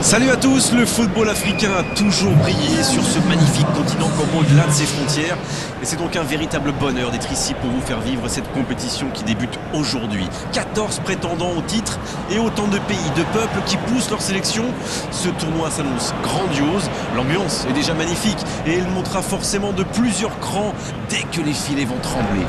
Salut à tous, le football africain a toujours brillé sur ce magnifique continent comme au-delà de ses frontières. Et c'est donc un véritable bonheur d'être ici pour vous faire vivre cette compétition qui débute aujourd'hui. 14 prétendants au titre et autant de pays, de peuples qui poussent leur sélection. Ce tournoi s'annonce grandiose, l'ambiance est déjà magnifique et elle montera forcément de plusieurs crans dès que les filets vont trembler.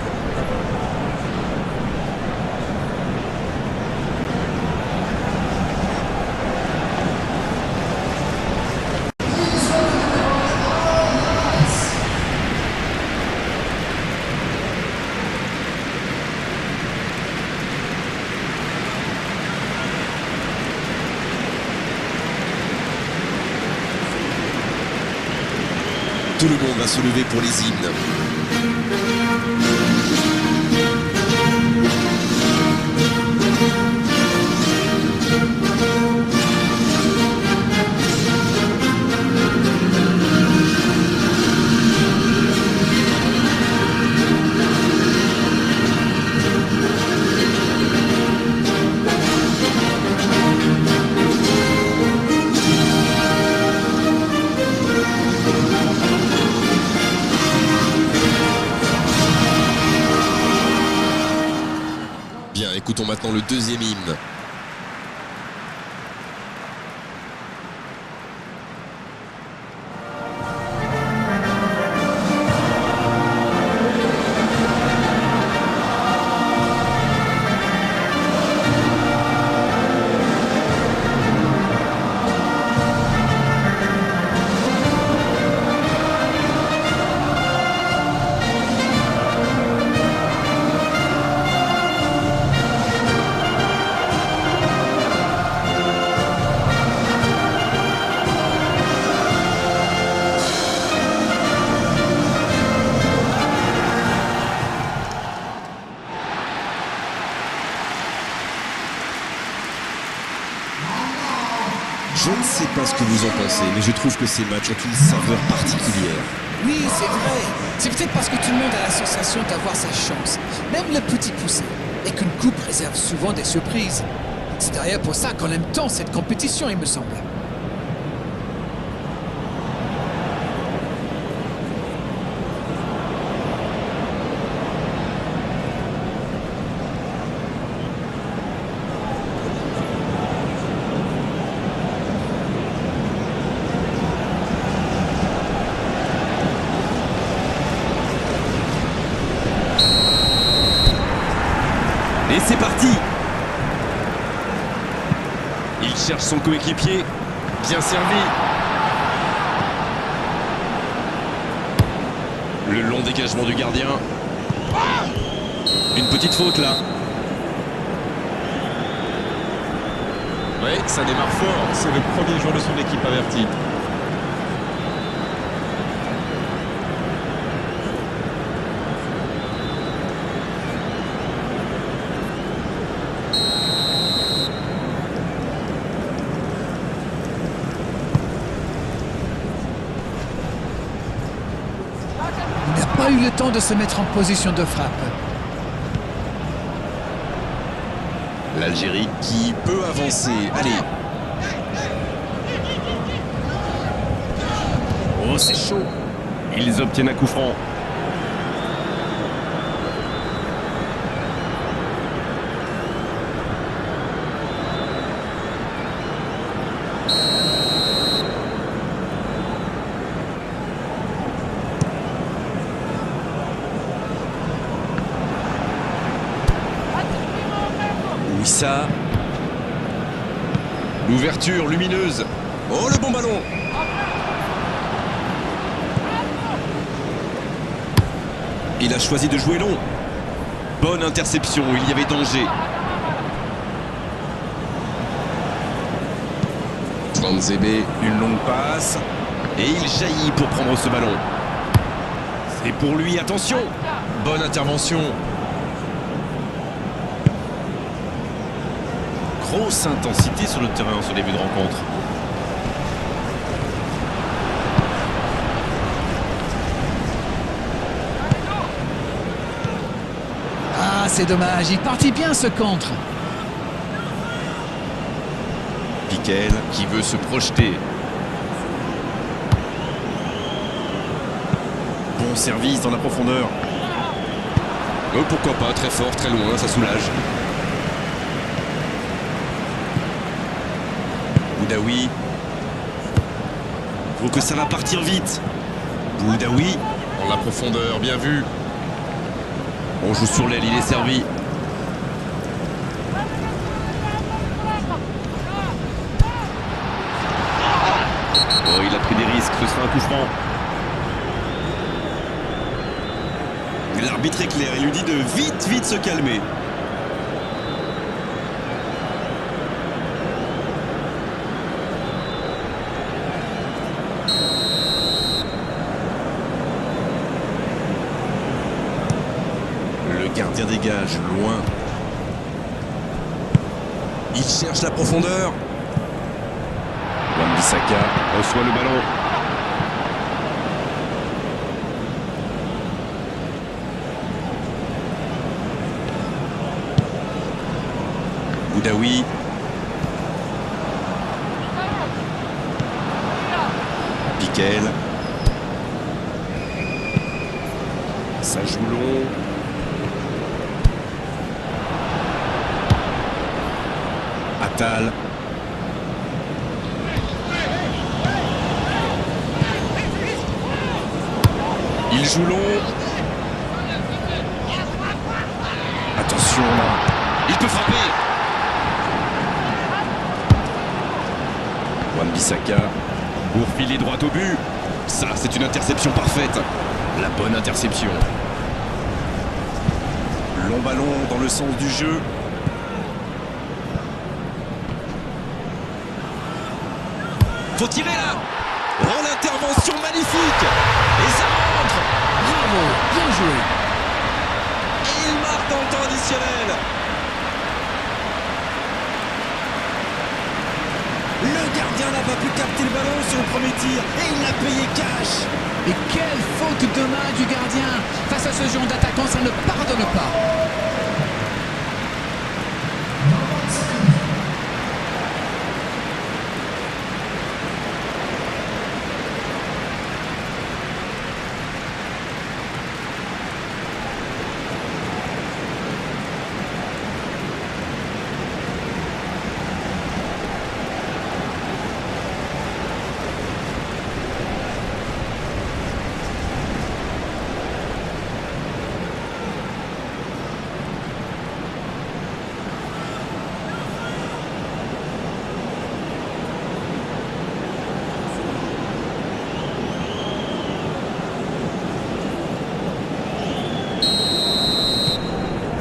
Tout le monde va se lever pour les hymnes. Bien, écoutons maintenant le deuxième hymne. Je ne sais pas ce que vous en pensez, mais je trouve que ces matchs ont une saveur particulière. Oui, c'est vrai. C'est peut-être parce que tout le monde a la sensation d'avoir sa chance, même le petit poussé, et qu'une coupe réserve souvent des surprises. C'est d'ailleurs pour ça qu'on aime tant cette compétition, il me semble. Et c'est parti! Il cherche son coéquipier, bien servi. Le long dégagement du gardien. Une petite faute là. Oui, ça démarre fort. C'est le premier joueur de son équipe averti. Il n'a pas eu le temps de se mettre en position de frappe. L'Algérie qui peut avancer. Allez. Oh, c'est chaud. Ils obtiennent un coup franc. Ça. L'ouverture lumineuse. Oh, le bon ballon. Il a choisi de jouer long. Bonne interception, il y avait danger. Twanzebe, une longue passe. Et il jaillit pour prendre ce ballon. C'est pour lui, attention. Bonne intervention. Grosse intensité sur le terrain en ce début de rencontre. Ah, c'est dommage, il partit bien ce contre. Piquel qui veut se projeter. Bon service dans la profondeur. Oh, pourquoi pas, très fort, très loin, ça soulage. Boudaoui. Faut que ça va partir vite. Boudaoui. Dans la profondeur, bien vu. On joue sur l'aile, il est servi. Oh, il a pris des risques, ce sera un coup franc. L'arbitre est clair, il lui dit de vite se calmer. Le gardien dégage, loin. Il cherche la profondeur. Wan-Bissaka reçoit le ballon. Boudaoui. Piquel. Ça joue long. Attal. Il joue long. Attention là. Il peut frapper. Wan-Bissaka. Pour filer droit au but. Ça, c'est une interception parfaite. La bonne interception. Long ballon dans le sens du jeu. Faut tirer là. Oh, l'intervention magnifique. Et ça rentre. Bravo, bien joué. Et il marque dans le temps additionnel. Le gardien n'a pas pu capter le ballon sur le premier tir. Et il l'a payé cash. Et quelle faute de main du gardien. Face à ce genre d'attaquant, ça ne pardonne pas.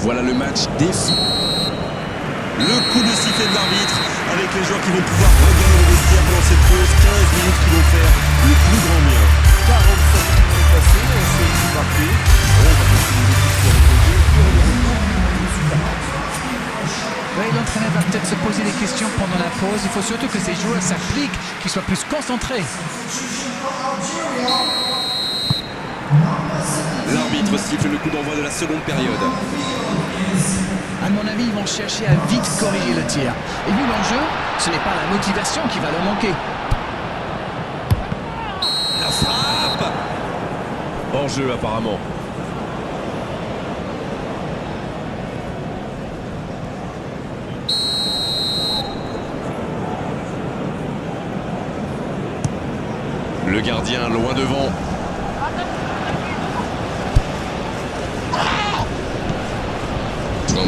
Voilà le match défi. Le coup de sifflet de l'arbitre avec les joueurs qui vont pouvoir regagner le vestiaire pendant cette pause. 15 minutes qui vont faire le plus grand bien. 45 minutes passées, c'est tout marqué. On va continuer les coups de reposer sur le retour du Super Match. Oui, l'entraîneur va peut-être se poser des questions pendant la pause. Il faut surtout que ces joueurs s'appliquent, qu'ils soient plus concentrés. L'arbitre siffle le coup d'envoi de la seconde période. À mon avis, ils vont chercher à vite corriger le tir. Et vu l'enjeu, ce n'est pas la motivation qui va leur manquer. La frappe. Hors jeu apparemment. Le gardien loin devant.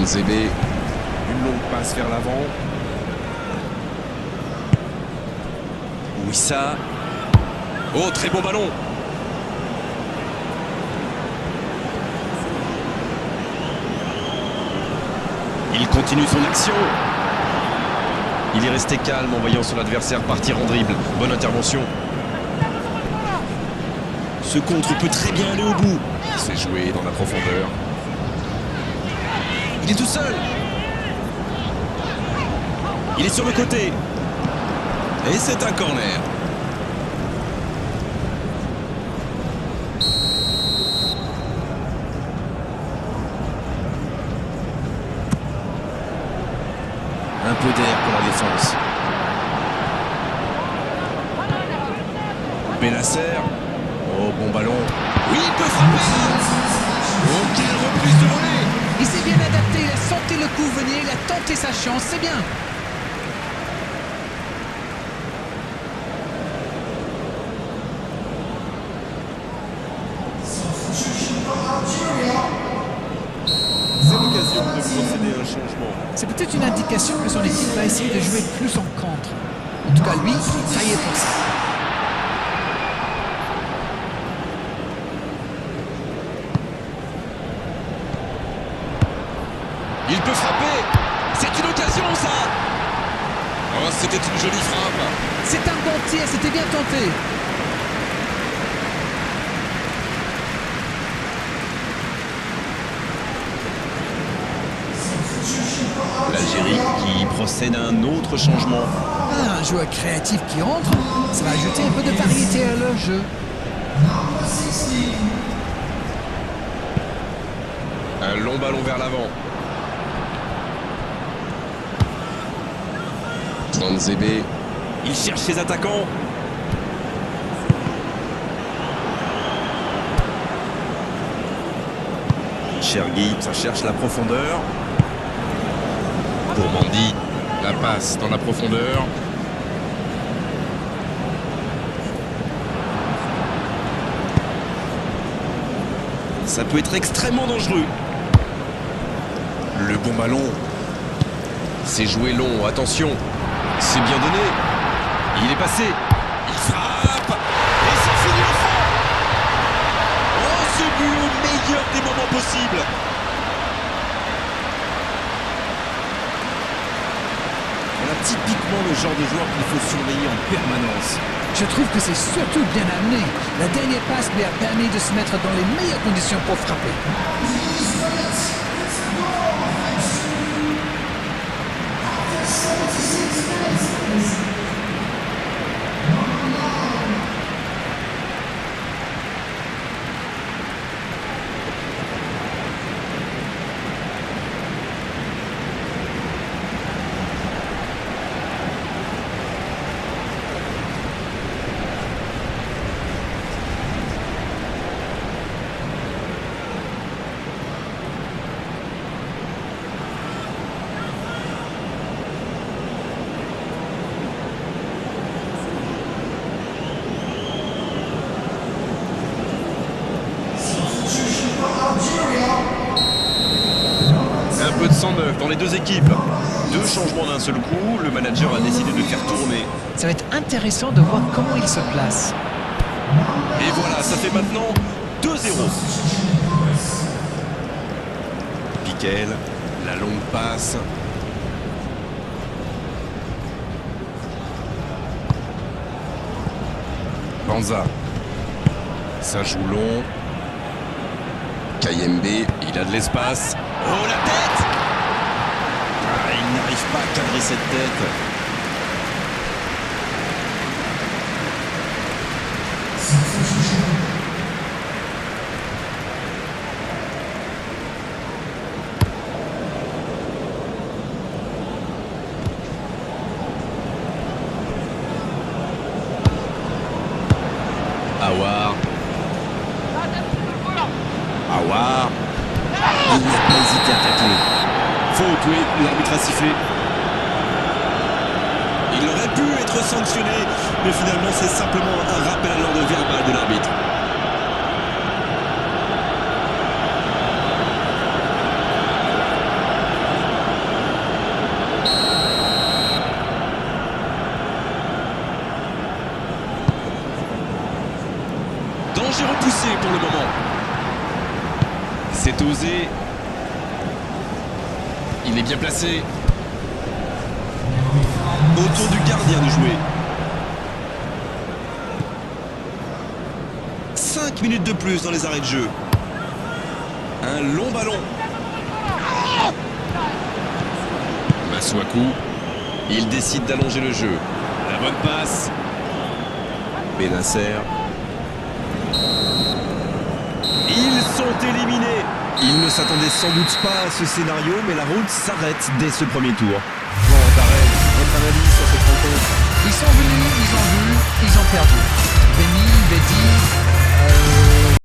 Zébé, une longue passe vers l'avant. Wissa. Oh, très bon ballon. Il continue son action. Il est resté calme en voyant son adversaire partir en dribble. Bonne intervention. Ce contre peut très bien aller au bout. C'est joué dans la profondeur. Il est tout seul. Il est sur le côté. Et c'est un corner. Un peu d'air pour la défense. Benacer. Oh, bon ballon. Oui, il peut frapper. Oh, quelle reprise de volée. Il s'est bien adapté, il a senti le coup venir, il a tenté sa chance, c'est bien. C'est l'occasion de procéder à un changement. C'est peut-être une indication que son équipe va essayer de jouer plus en contre. En tout cas, lui, ça y est pour ça. Il peut frapper. C'est une occasion, ça. Oh, c'était une jolie frappe. C'est un bon tir, c'était bien tenté. L'Algérie qui procède à un autre changement. Ah, un joueur créatif qui entre, ça va ajouter un peu de variété à leur jeu. Un long ballon vers l'avant. Zébé. Il cherche ses attaquants. Chergui, ça cherche la profondeur. Pour Mandy, la passe dans la profondeur. Ça peut être extrêmement dangereux. Le bon ballon. C'est joué long, attention. C'est bien donné. Il est passé. Il frappe. Et ça finit au fond. Oh, ce but au meilleur des moments possibles. Voilà typiquement le genre de joueur qu'il faut surveiller en permanence. Je trouve que c'est surtout bien amené. La dernière passe lui a permis de se mettre dans les meilleures conditions pour frapper. Un peu de sang neuf dans les deux équipes. Deux changements d'un seul coup, le manager a décidé de faire tourner. Ça va être intéressant de voir comment il se place. Et voilà, ça fait maintenant 2-0. Piquel, la longue passe. Banza. Ça joue long. Kayembe, il a de l'espace. Oh, la tête! Ah, il n'arrive pas à cadrer cette tête. Aouar. Aouar. Il n'a pas hésité à tacler. Faute, oui, l'arbitre a sifflé. Il aurait pu être sanctionné, mais finalement c'est simplement un rappel à l'ordre verbal de l'arbitre. Danger repoussé pour le moment. C'est osé. Il est bien placé. Autour du gardien de jouer. 5 minutes de plus dans les arrêts de jeu. Un long ballon. Masuaku. Il décide d'allonger le jeu. La bonne passe. Benacer. Ils sont éliminés. Ils ne s'attendaient sans doute pas à ce scénario, mais la route s'arrête dès ce premier tour. Bon, Darren, votre analyse sur